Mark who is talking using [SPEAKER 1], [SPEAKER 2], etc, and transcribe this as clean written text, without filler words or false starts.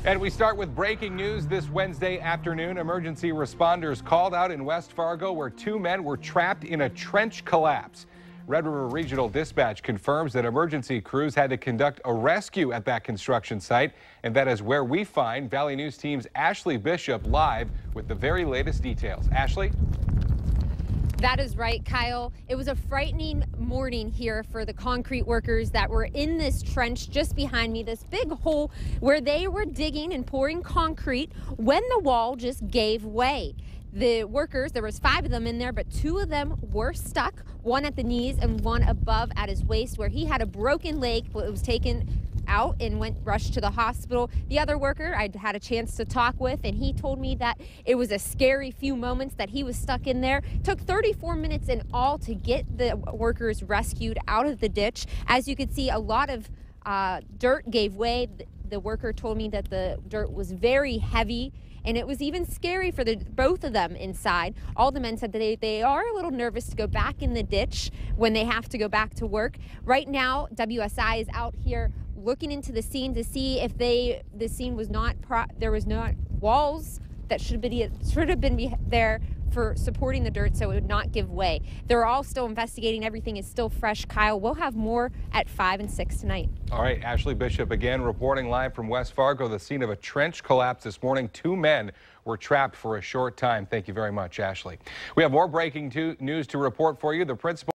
[SPEAKER 1] And we start with breaking news this Wednesday afternoon. Emergency responders called out in West Fargo where two men were trapped in a trench collapse. Red River Regional Dispatch confirms that emergency crews had to conduct a rescue at that construction site. And that is where we find Valley News Team's Ashley Bishop live with the very latest details. Ashley?
[SPEAKER 2] That is right, Kyle. It was a frightening morning here for the concrete workers that were in this trench just behind me, this big hole where they were digging and pouring concrete when the wall just gave way. The workers, there was 5 of them in there, but 2 of them were stuck, one at the knees and one above at his waist where he had a broken leg, but it was taken out and rushed to the hospital. The other worker I had a chance to talk with, and he told me that it was a scary few moments that he was stuck in there. It took 34 minutes in all to get the workers rescued out of the ditch. As you could see, a lot of dirt gave way. The worker told me that the dirt was very heavy, and it was even scary for both of them inside. All the men said that they are a little nervous to go back in the ditch when they have to go back to work. Right now, WSI is out here looking into the scene to see if the scene was not there was not walls that should have been there for supporting the dirt so it would not give way. They're all still investigating. Everything is still fresh. Kyle, we'll have more at 5 and 6 tonight.
[SPEAKER 1] All right, Ashley Bishop again reporting live from West Fargo, the scene of a trench collapse this morning. 2 men were trapped for a short time. Thank you very much, Ashley. We have more breaking news to report for you. The principal